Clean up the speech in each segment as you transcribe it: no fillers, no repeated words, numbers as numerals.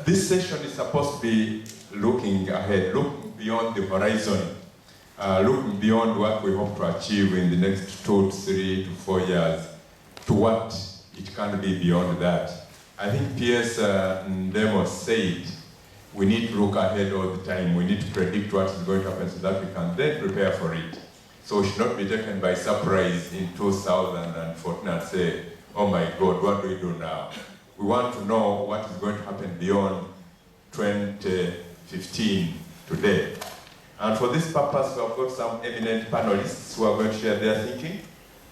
This session is supposed to be looking ahead, looking beyond the horizon, looking beyond what we hope to achieve in the next 2 to 3 to 4 years, to what it can be beyond that. I think P.S. Ndemo said we need to look ahead all the time. We need to predict what is going to happen so that we can then prepare for it. So we should not be taken by surprise in 2014 and say, oh my God, what do we do now? We want to know what is going to happen beyond 2015 today. And for this purpose, we have got some eminent panelists who are going to share their thinking.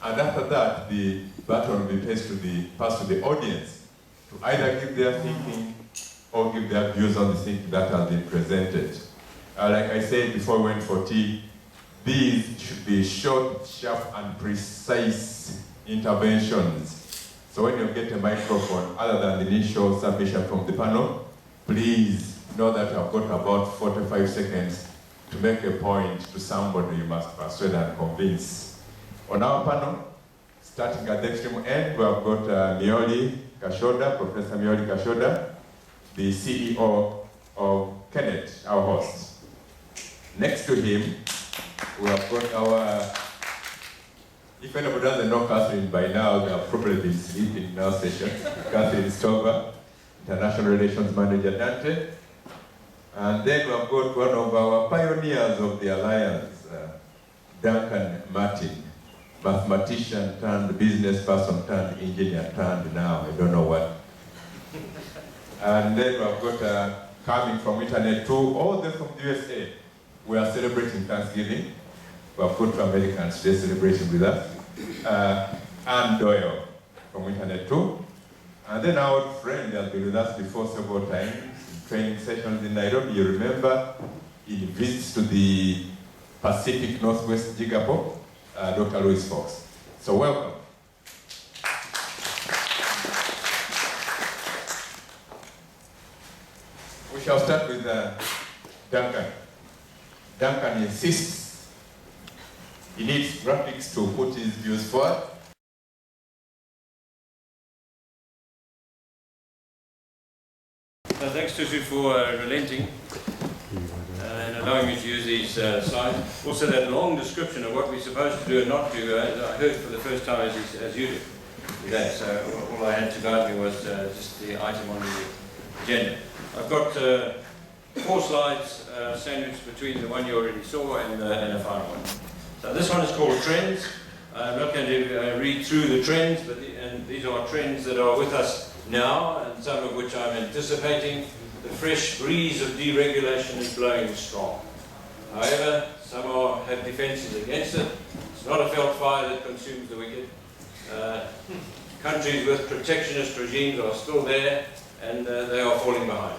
And after that, the baton will be passed to the audience to either give their thinking or give their views on the thinking that has been presented. Like I said before we went for tea, these should be short, sharp, and precise interventions. So when you get a microphone, other than the initial submission from the panel, please know that I've got about 45 seconds to make a point to somebody you must persuade and convince. On our panel, starting at the extreme end, we have got Mioli Kashoda, Professor Mioli Kashoda, the CEO of Kenneth, our host. Next to him, we have got our, if anybody doesn't know Catherine by now, they have probably been sleeping in our session. Catherine Stover, International Relations Manager Dante. And then we have got one of our pioneers of the Alliance, Duncan Martin, mathematician turned business person turned engineer turned now, I don't know what. And then we have got coming from Internet 2, all the from the USA. We are celebrating Thanksgiving. We have got two Americans today celebrating with us. Anne Doyle from Internet 2. And then our old friend has been with us before several times in training sessions in Nairobi. You remember, in visits to the Pacific Northwest Gigapop, Dr. Louis Fox. So welcome. We shall start with Duncan. Duncan insists he needs graphics to put his views forward. So thanks to Sue for relenting and allowing me to use these slides. Also that long description of what we're supposed to do and not do, I heard for the first time as you did. That, so all I had to guide me was just the item on the agenda. I've got 4 slides sandwiched between the one you already saw and a final one. So this one is called Trends. I'm not going to read through the trends, but these are trends that are with us now, and some of which I'm anticipating. The fresh breeze of deregulation is blowing strong. However, some have defences against it. It's not a felt fire that consumes the wicked. Countries with protectionist regimes are still there, and they are falling behind.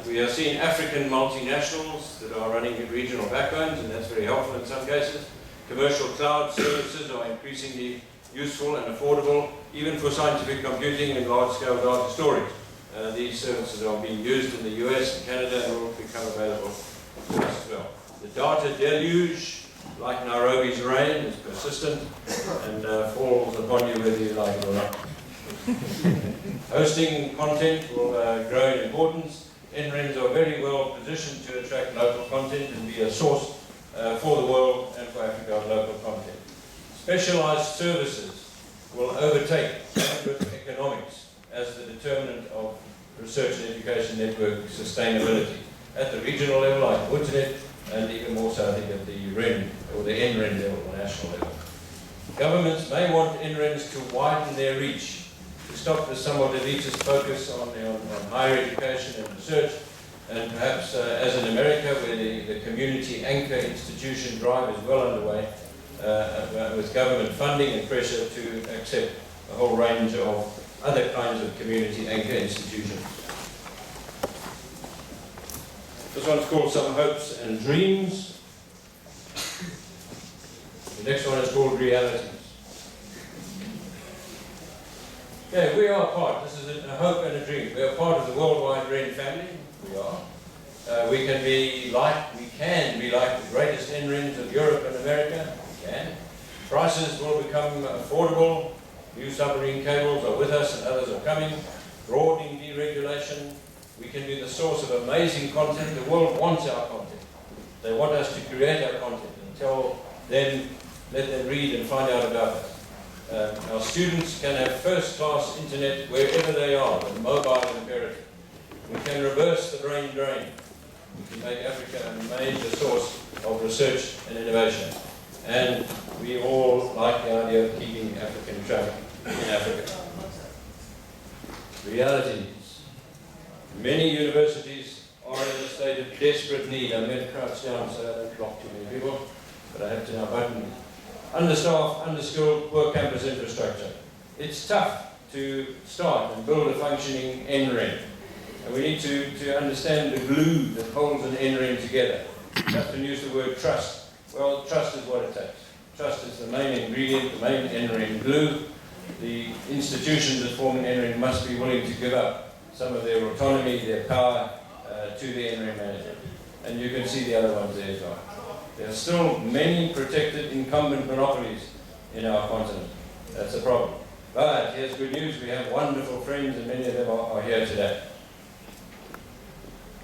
We are seeing African multinationals that are running regional backbones, and that's very helpful in some cases. Commercial cloud services are increasingly useful and affordable, even for scientific computing and large-scale data storage. These services are being used in the US and Canada and will become available to us as well. The data deluge, like Nairobi's rain, is persistent and falls upon you whether you like it or not. Hosting content will grow in importance. NRENs are very well positioned to attract local content and be a source for the world and for Africa of local content. Specialized services will overtake bandwidth economics as the determinant of research and education network sustainability at the regional level, like Ubuntunet, and even more so, I think, at the REN or the NREN level, or national level. Governments may want NRENs to widen their reach, to stop the somewhat elitist focus on higher education and research, and perhaps, as in America, where the community anchor institution drive is well underway, with government funding and pressure to accept a whole range of other kinds of community anchor institutions. This one's called Some Hopes and Dreams. The next one is called Realities. Okay, we are part, this is a hope and a dream. We are part of the worldwide REN family. We are. We can be like the greatest NRENs of Europe and America. We can. Prices will become affordable. New submarine cables are with us and others are coming. Broadening deregulation. We can be the source of amazing content. The world wants our content. They want us to create our content and let them read and find out about it. Our students can have first-class internet wherever they are, the mobile imperative. We can reverse the brain drain. We can make Africa a major source of research and innovation. And we all like the idea of keeping African traffic in Africa. Realities. Many universities are in a state of desperate need. I'm going to crouch down so I don't block too many people, but I have to now button. Understaffed, underskilled, poor campus infrastructure. It's tough to start and build a functioning NREN. And we need to understand the glue that holds an NREN together. We often use the word trust. Well, trust is what it takes. Trust is the main ingredient, the main NREN glue. The institutions that form an NREN must be willing to give up some of their autonomy, their power to the NREN management. And you can see the other ones there as well. There are still many protected incumbent monopolies in our continent. That's a problem. But here's good news. We have wonderful friends, and many of them are here today.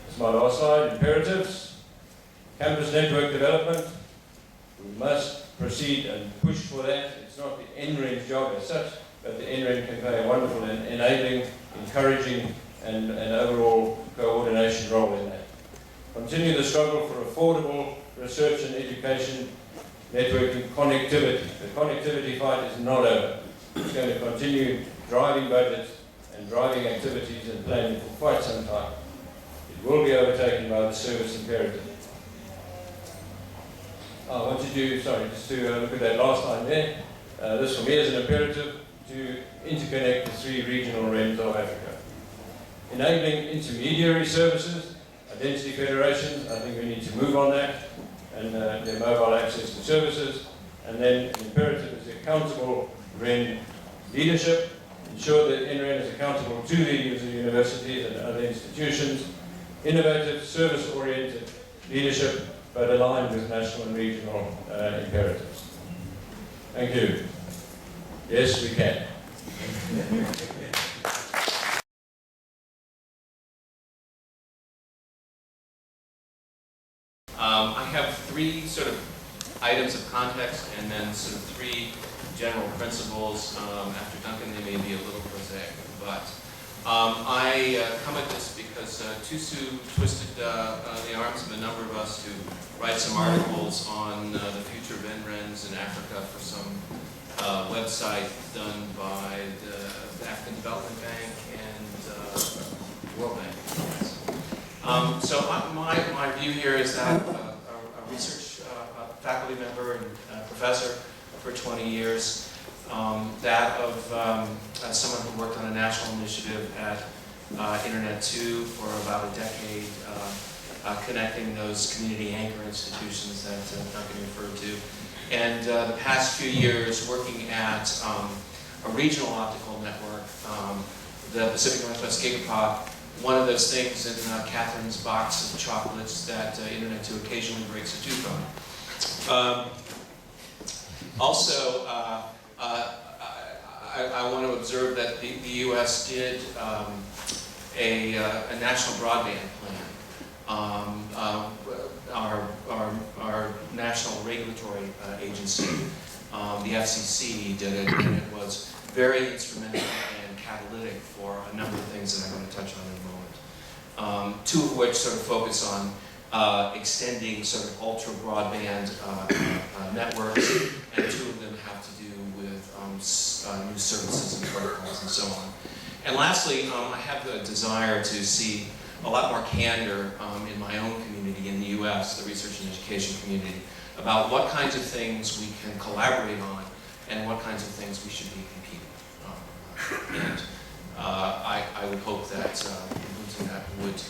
This is my last slide. Imperatives. Campus network development. We must proceed and push for that. It's not the NREN's job as such, but the NREN can play a wonderful and enabling, encouraging, and an overall coordination role in that. Continue the struggle for affordable research and education, networking, connectivity. The connectivity fight is not over. It's going to continue driving budgets and driving activities and planning for quite some time. It will be overtaken by the service imperative. I want you to, just to look at that last line there. This for me is an imperative to interconnect the 3 regional RENs of Africa. Enabling intermediary services, identity federations, I think we need to move on that, and their mobile access to services. And then an imperative is accountable REN leadership, ensure that NREN is accountable to the universities and other institutions, innovative, service-oriented leadership, but aligned with national and regional imperatives. Thank you. Yes, we can. I have 3 sort of items of context and then sort of 3 general principles. After Duncan, they may be a little prosaic, but I come at this because Tusu twisted the arms of a number of us to write some articles on the future of NRENs in Africa for some website done by the African Development Bank and World Bank. So my view here is that a research faculty member and professor for 20 years, that of someone who worked on a national initiative at Internet 2 for about a decade, connecting those community anchor institutions that Duncan referred to, and the past few years working at a regional optical network, the Pacific Northwest Gigapod. One of those things in Catherine's box of chocolates that Internet 2 occasionally breaks a tooth on. Also, I want to observe that the U.S. did a national broadband plan. Our national regulatory agency, the FCC, did it, and it was very instrumental and catalytic for a number of things that I'm going to touch on in a moment. 2 of which sort of focus on extending sort of ultra broadband networks, and 2 of them have to do with new services and protocols and so on. And lastly, I have the desire to see a lot more candor in my own community in the U.S., the research and education community, about what kinds of things we can collaborate on and what kinds of things we should be competing on. And I would hope that Ubuntunet would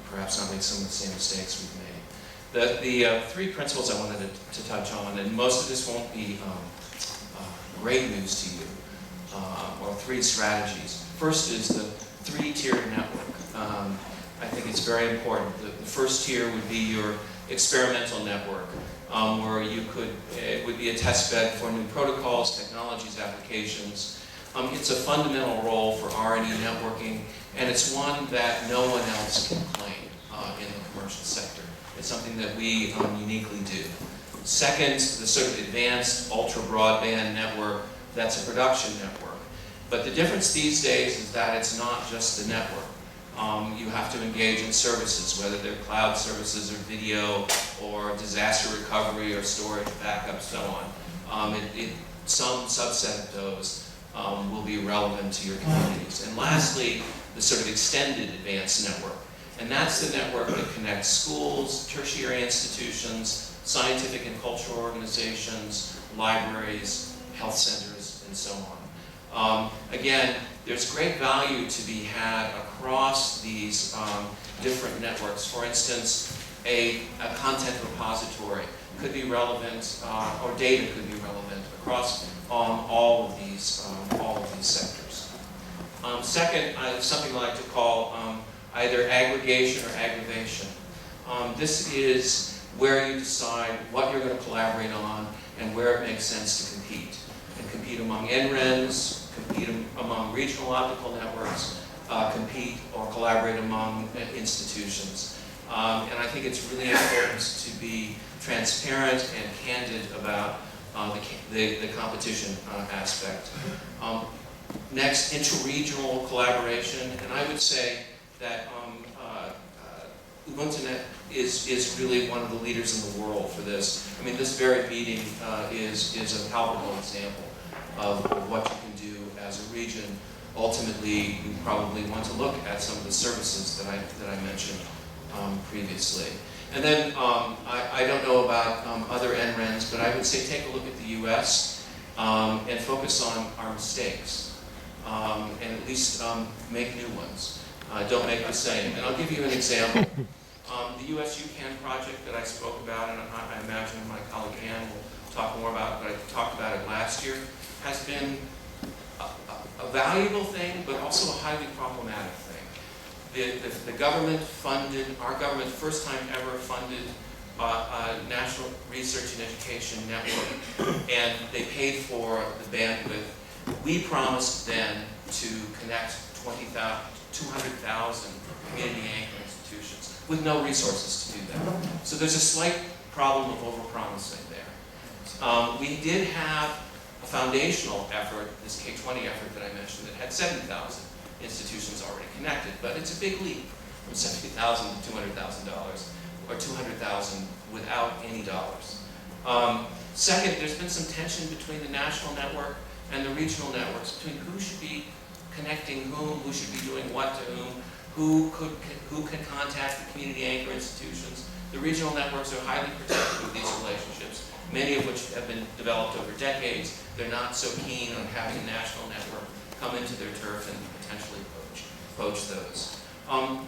perhaps not make some of the same mistakes we've made. The 3 principles I wanted to touch on, and most of this won't be great news to you, or 3 strategies. First is the 3-tiered network. I think it's very important. The first tier would be your experimental network, where it would be a test bed for new protocols, technologies, applications, It's a fundamental role for R&D networking, and it's one that no one else can claim in the commercial sector. It's something that we uniquely do. Second, the sort of advanced ultra-broadband network, that's a production network. But the difference these days is that it's not just the network. You have to engage in services, whether they're cloud services or video or disaster recovery or storage, backup, so on. Some subset of those will be relevant to your communities. And lastly, the sort of extended advanced network. And that's the network that connects schools, tertiary institutions, scientific and cultural organizations, libraries, health centers, and so on. Again, there's great value to be had across these different networks. For instance, a content repository could be relevant, or data could be relevant across all of these sectors. Second, something I like to call either aggregation or aggravation. This is where you decide what you're going to collaborate on and where it makes sense to compete. And compete among NRENs, compete among regional optical networks, compete or collaborate among institutions. And I think it's really important to be transparent and candid about the competition aspect. Next, interregional collaboration, and I would say that Ubuntunet is really one of the leaders in the world for this. I mean, this very meeting is a palpable example of what you can do as a region. Ultimately, you probably want to look at some of the services that I mentioned previously. And then, I don't know about other NRENs, but I would say take a look at the US and focus on our mistakes, and at least make new ones. Don't make the same. And I'll give you an example. The US UCAN project that I spoke about, and I imagine my colleague Ann will talk more about, but I talked about it last year, has been a valuable thing, but also a highly problematic thing. The government funded, our government first time ever funded a National Research and Education Network, and they paid for the bandwidth. We promised then to connect 200,000 community anchor institutions with no resources to do that. So there's a slight problem of overpromising there. We did have a foundational effort, this K-20 effort that I mentioned, that had 70,000 institutions already connected, but it's a big leap from 70,000 to $200,000, or 200,000 without any dollars. Second, there's been some tension between the national network and the regional networks, between who should be connecting whom, who should be doing what to whom, who can contact the community anchor institutions. The regional networks are highly protective of these relationships, many of which have been developed over decades. They're not so keen on having a national network come into their turf and potentially poach those.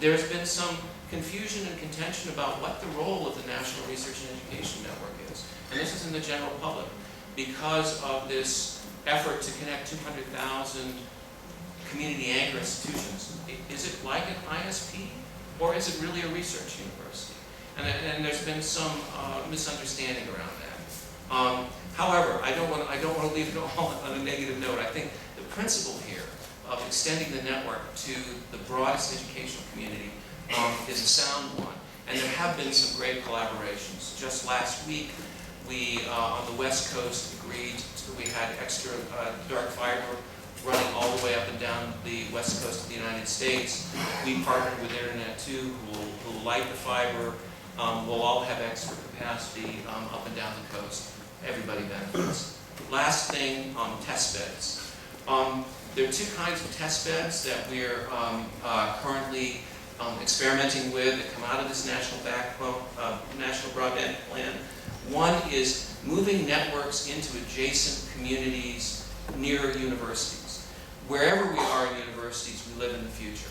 There's been some confusion and contention about what the role of the National Research and Education Network is. And this is in the general public. Because of this effort to connect 200,000 community anchor institutions, is it like an ISP, or is it really a research university? And there's been some misunderstanding around that. However, I don't want to leave it all on a negative note. I think the principle here of extending the network to the broadest educational community is a sound one. And there have been some great collaborations. Just last week, we, on the West Coast, we had extra dark fiber running all the way up and down the west coast of the United States. We partnered with Internet2, who will light the fiber. We'll all have extra capacity up and down the coast. Everybody benefits. Last thing, test beds. There are two kinds of test beds that we're currently experimenting with that come out of this national broadband plan. One is moving networks into adjacent communities near universities. Wherever we are in universities, we live in the future.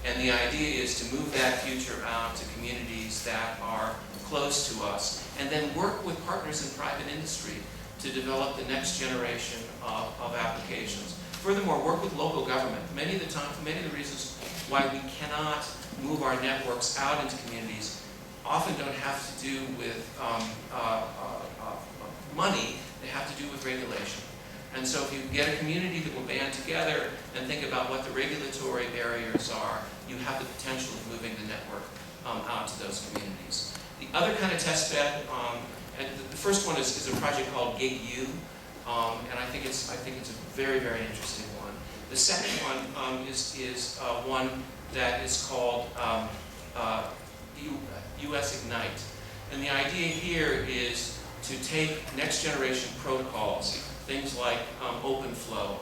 And the idea is to move that future out to communities that are close to us, and then work with partners in private industry to develop the next generation of applications. Furthermore, work with local government. Many of the reasons why we cannot move our networks out into communities often don't have to do with money, they have to do with regulation. And so if you get a community that will band together and think about what the regulatory barriers are, you have the potential of moving the network out to those communities. The other kind of test bed, and the first one is a project called GigU, and I think it's a very, very interesting one. The second one is one that is called US Ignite. And the idea here is to take next generation protocols, things like OpenFlow,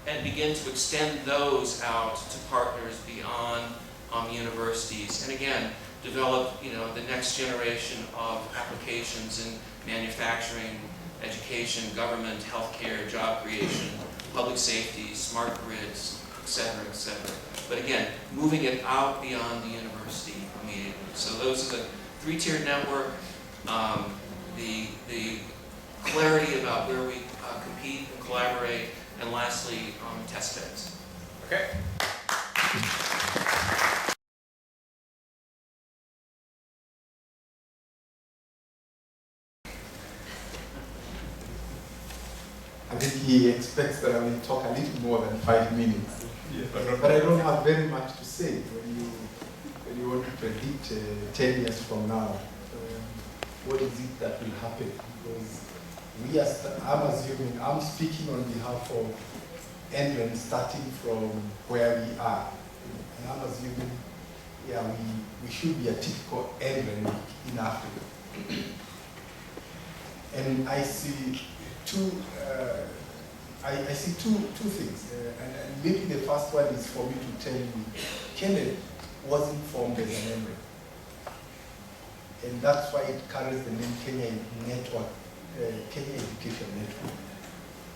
and begin to extend those out to partners beyond universities. And again, develop the next generation of applications in manufacturing, education, government, healthcare, job creation, public safety, smart grids, et cetera, but again, moving it out beyond the university immediately. So those are the three-tiered network, the clarity about where we compete and collaborate, and lastly, test beds. Okay. I think he expects that I will talk a little more than 5 minutes. Yeah, but I don't have very much to say when you want to predict 10 years from now. What is it that will happen? Because I'm speaking on behalf of NRENs starting from where we are. And I'm assuming, yeah, we should be a typical NREN in Africa. And I see two things. And maybe the first one is for me to tell you, Kenneth wasn't formed as an NREN. And that's why it carries the name Kenya Network, Kenya Education Network.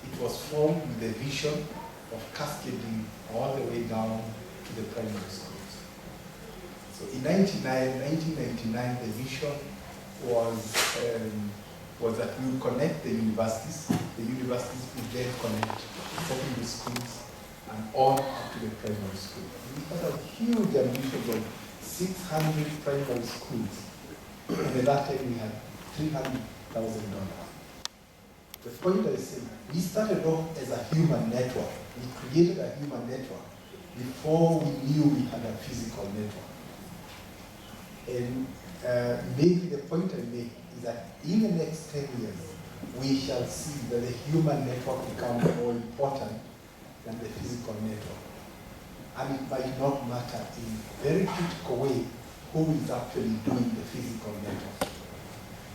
It was formed with the vision of cascading all the way down to the primary schools. So in 1999, the vision was that we would connect the universities. The universities would then connect secondary schools and on up to the primary school. We had a huge ambition of 600 primary schools. And at that time we had $300,000. The point I say, we started off as a human network. We created a human network before we knew we had a physical network. And maybe the point I make is that in the next 10 years, we shall see that the human network becomes more important than the physical network. And it might not matter in a very critical way who is actually doing the physical network.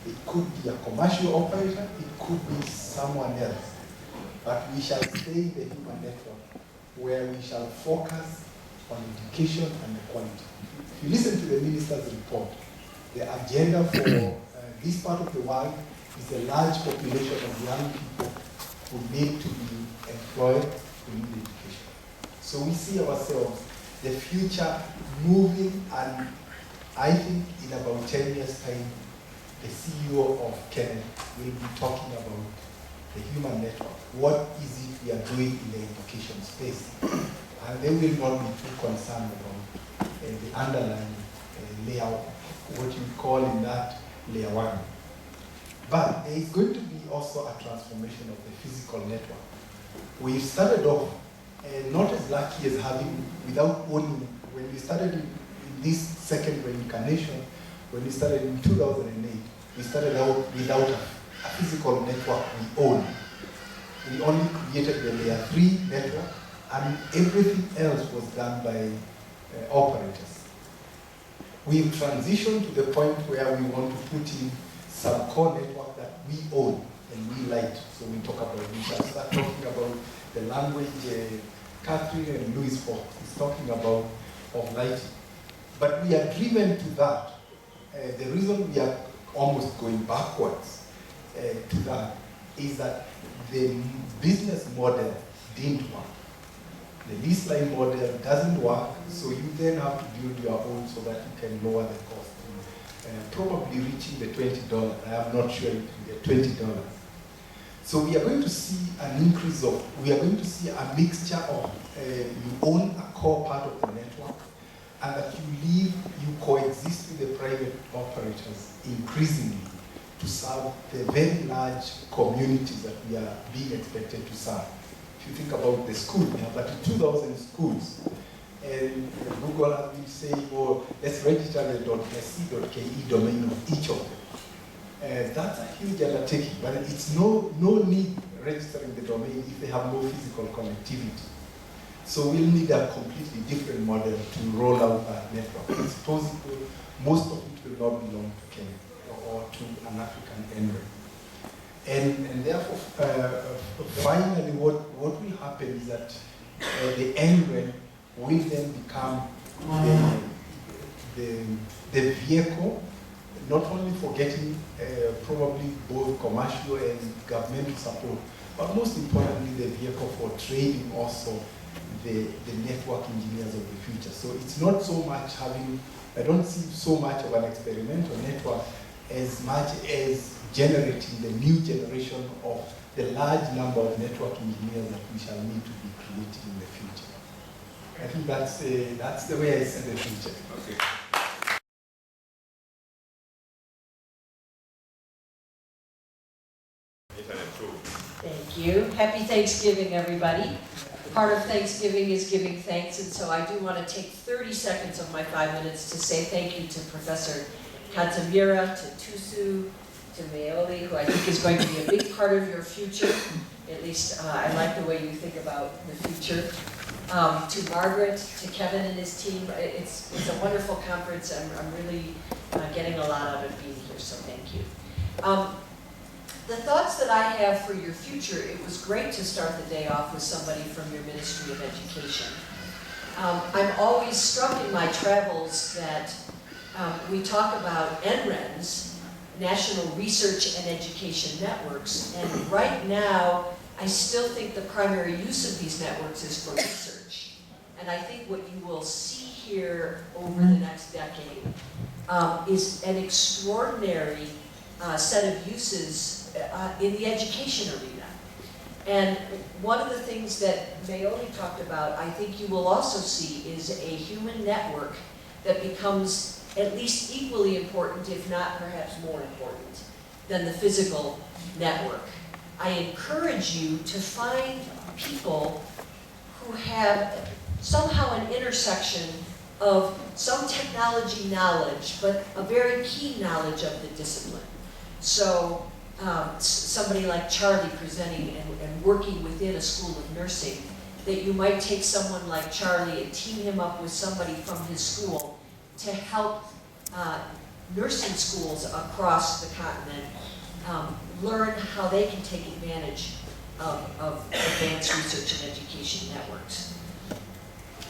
It could be a commercial operator, it could be someone else. But we shall stay in the human network where we shall focus on education and the quality. If you listen to the minister's report, the agenda for this part of the world is a large population of young people who need to be employed, who need education. So we see ourselves, the future moving, and I think in about 10 years' time, the CEO of Kenya will be talking about the human network. What is it we are doing in the education space? And they will not be too concerned about the underlying layout, what you call in that layer one. But there is going to be also a transformation of the physical network. We started off not as lucky as having, without owning, when we started in this second reincarnation, when we started in 2008, we started out without a physical network we own. We only created the layer 3 network, and everything else was done by operators. We've transitioned to the point where we want to put in some core network that we own and we like. So we talk about, we shall start talking about the language Catherine and Louis Fox is talking about of lighting. But we are driven to that. The reason we are almost going backwards to that is that the business model didn't work. The lease line model doesn't work, so you then have to build your own so that you can lower the cost. Probably reaching the $20. I am not sure it will get $20. So we are going to see an increase of, we are going to see a mixture of you own a core part of the network, and that you coexist with the private operators increasingly to serve the very large communities that we are being expected to serve. If you think about the school, we have 32,000 schools. And Google has been saying, oh, let's register the .sc.ke domain of each of them. That's a huge undertaking, but it's no need registering the domain if they have no physical connectivity. So we'll need a completely different model to roll out that network. It's possible most of it will not belong to Kenya or to an African NREN. And therefore, finally, what will happen is that the NREN will then become the vehicle, not only for getting probably both commercial and governmental support, but most importantly, the vehicle for training also the network engineers of the future. So it's not so much having, I don't see so much of an experimental network as much as generating the new generation of the large number of network engineers that we shall need to be created in the future. I think that's the way I see the future. Okay. Thank you. Happy Thanksgiving, everybody. Part of Thanksgiving is giving thanks, and so I do want to take 30 seconds of my 5 minutes to say thank you to Professor Katamira, to Tusu, to Meoli, who I think is going to be a big part of your future. At least I like the way you think about the future. To Margaret, to Kevin and his team. It's a wonderful conference. I'm really getting a lot out of being here, so thank you. The thoughts that I have for your future, it was great to start the day off with somebody from your Ministry of Education. I'm always struck in my travels that we talk about NRENs, National Research and Education Networks, and right now, I still think the primary use of these networks is for research. And I think what you will see here over the next decade is an extraordinary set of uses in the education arena. And one of the things that Meoli talked about, I think you will also see, is a human network that becomes at least equally important, if not perhaps more important, than the physical network. I encourage you to find people who have somehow an intersection of some technology knowledge, but a very key knowledge of the discipline. So somebody like Charlie presenting and working within a school of nursing, that you might take someone like Charlie and team him up with somebody from his school to help nursing schools across the continent learn how they can take advantage of advanced research and education networks.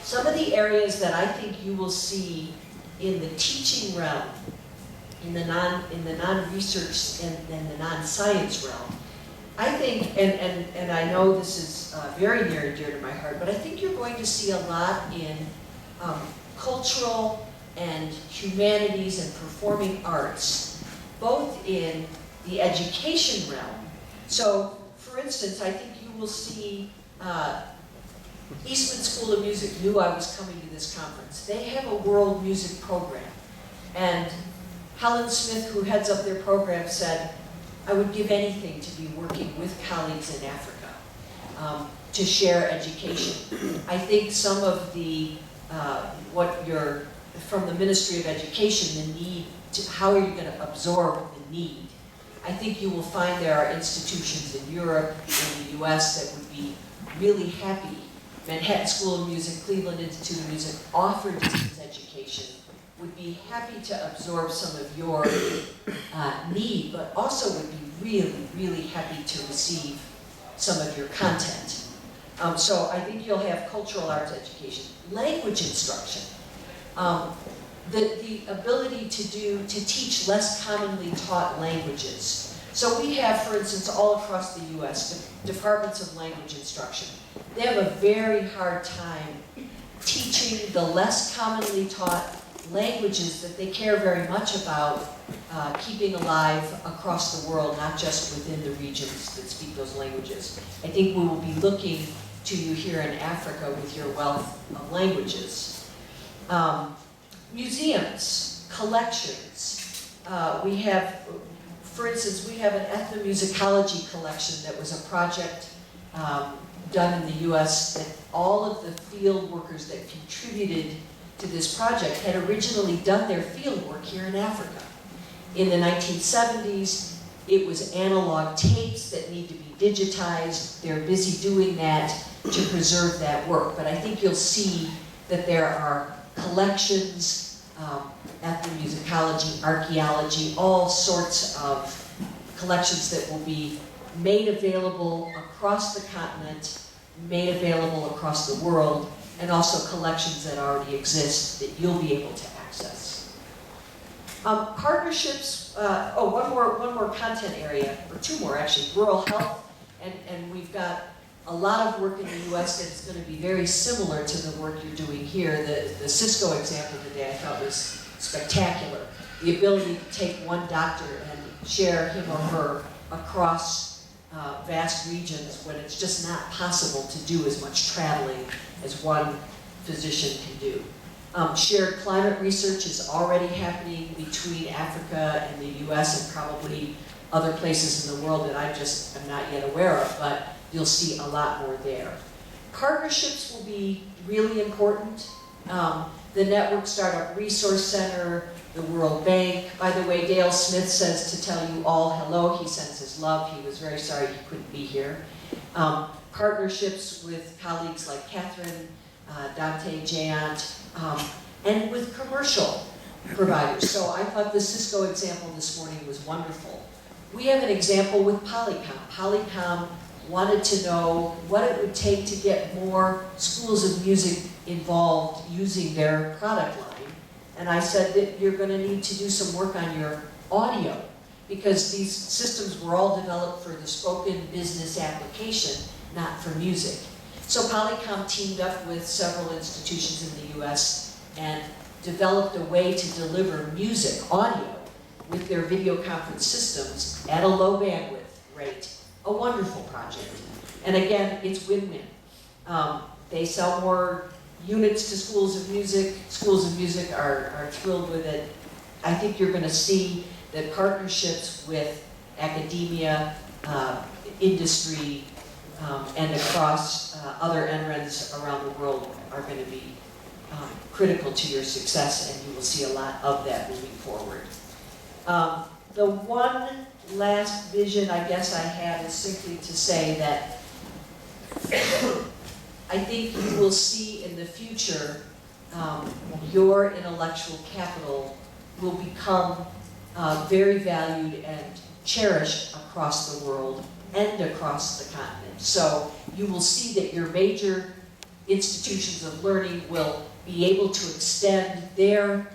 Some of the areas that I think you will see in the teaching realm, in the non-research and the non-science realm, I think, and I know this is very near and dear to my heart, but I think you're going to see a lot in cultural and humanities and performing arts, both in the education realm. So, for instance, I think you will see Eastman School of Music knew I was coming to this conference. They have a world music program. And Helen Smith, who heads up their program, said, I would give anything to be working with colleagues in Africa to share education. I think some of the, from the Ministry of Education, the need to, how are you going to absorb the need? I think you will find there are institutions in Europe, in the US, that would be really happy. Manhattan School of Music, Cleveland Institute of Music offer distance education, would be happy to absorb some of your need, but also would be really, really happy to receive some of your content. So I think you'll have cultural arts education. Language instruction. The ability to teach less commonly taught languages. So we have, for instance, all across the US, departments of language instruction. They have a very hard time teaching the less commonly taught languages that they care very much about keeping alive across the world, not just within the regions that speak those languages. I think we will be looking to you here in Africa with your wealth of languages. Museums, collections. We have For instance, we have an ethnomusicology collection that was a project done in the US that all of the field workers that contributed to this project had originally done their field work here in Africa. In the 1970s, it was analog tapes that need to be digitized. They're busy doing that to preserve that work. But I think you'll see that there are collections, ethnomusicology, archaeology, all sorts of collections that will be made available across the continent, made available across the world, and also collections that already exist that you'll be able to access. Partnerships, one more content area, or two more actually, rural health, and we've got a lot of work in the US that's going to be very similar to the work you're doing here. The Cisco example today I thought was spectacular. The ability to take one doctor and share him or her across vast regions when it's just not possible to do as much traveling as one physician can do. Shared climate research is already happening between Africa and the US and probably other places in the world that I just am not yet aware of, but you'll see a lot more there. Partnerships will be really important. The Network Startup Resource Center, the World Bank. By the way, Dale Smith says to tell you all hello. He sends his love. He was very sorry he couldn't be here. Partnerships with colleagues like Catherine, Dante Jayant, and with commercial providers. So I thought the Cisco example this morning was wonderful. We have an example with Polycom. Polycom wanted to know what it would take to get more schools of music involved using their product line. And I said that you're going to need to do some work on your audio, because these systems were all developed for the spoken business application, not for music. So Polycom teamed up with several institutions in the US and developed a way to deliver music, audio, with their video conference systems at a low bandwidth rate. A wonderful project. And again, it's win-win. They sell more units to schools of music. Schools of music are thrilled with it. I think you're going to see that partnerships with academia, industry, and across other NRENs around the world are going to be critical to your success, and you will see a lot of that moving forward. The one last vision I guess I have is simply to say that I think you will see in the future your intellectual capital will become very valued and cherished across the world and across the continent. So you will see that your major institutions of learning will be able to extend their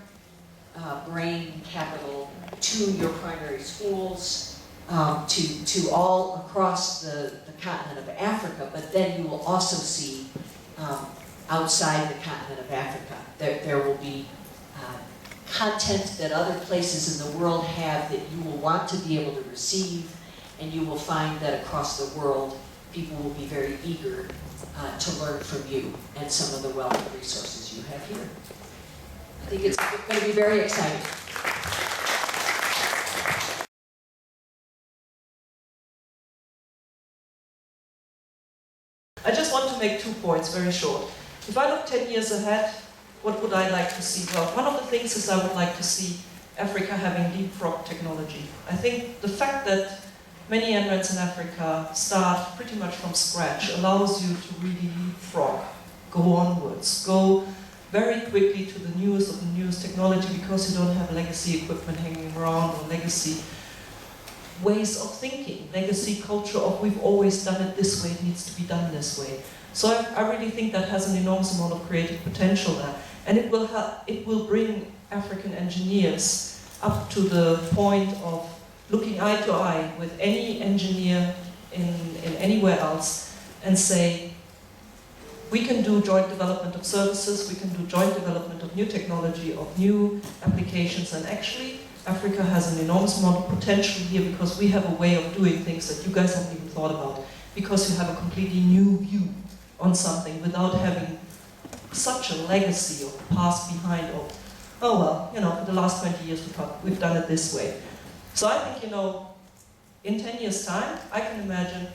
brain capital to your primary schools, to all across the continent of Africa, but then you will also see outside the continent of Africa, there will be content that other places in the world have that you will want to be able to receive, and you will find that across the world, people will be very eager to learn from you and some of the wealth of resources you have here. I think it's going to be very exciting. I just want to make 2 points, very short. If I look 10 years ahead, what would I like to see? Well, one of the things is I would like to see Africa having leapfrog technology. I think the fact that many NRENs in Africa start pretty much from scratch allows you to really leapfrog, go onwards, go very quickly to the newest of the newest technology, because you don't have legacy equipment hanging around or legacy ways of thinking, legacy culture of we've always done it this way, it needs to be done this way. So I really think that has an enormous amount of creative potential there. And it will bring African engineers up to the point of looking eye to eye with any engineer in anywhere else and say, we can do joint development of services, we can do joint development of new technology, of new applications, and actually Africa has an enormous amount of potential here because we have a way of doing things that you guys haven't even thought about, because you have a completely new view on something without having such a legacy of past behind of, oh well, for the last 20 years we've done it this way. So I think, In 10 years' time, I can imagine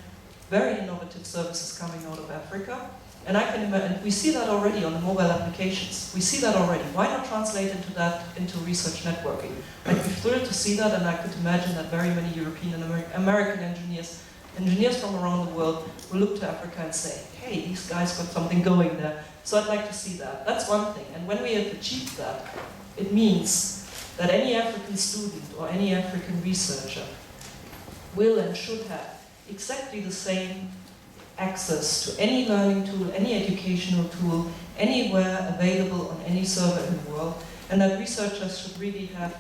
very innovative services coming out of Africa. And I can imagine, we see that already on the mobile applications. We see that already. Why not translate into research networking? I'd be thrilled to see that, and I could imagine that very many European and American engineers from around the world will look to Africa and say, hey, these guys got something going there. So I'd like to see that. That's one thing. And when we have achieved that, it means that any African student or any African researcher will and should have exactly the same access to any learning tool, any educational tool, anywhere available on any server in the world, and that researchers should really have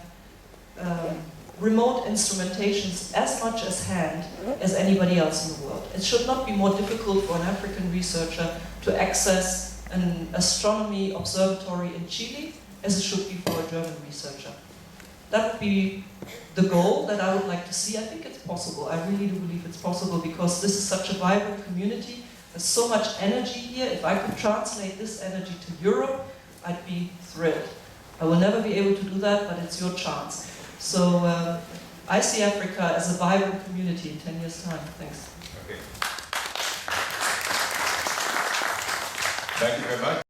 remote instrumentations as much as hand as anybody else in the world. It should not be more difficult for an African researcher to access an astronomy observatory in Chile as it should be for a German researcher. That would be the goal that I would like to see. I think it's possible. I really do believe it's possible because this is such a vibrant community. There's so much energy here. If I could translate this energy to Europe, I'd be thrilled. I will never be able to do that, but it's your chance. So I see Africa as a vibrant community in 10 years' time. Thanks. Okay. Thank you very much.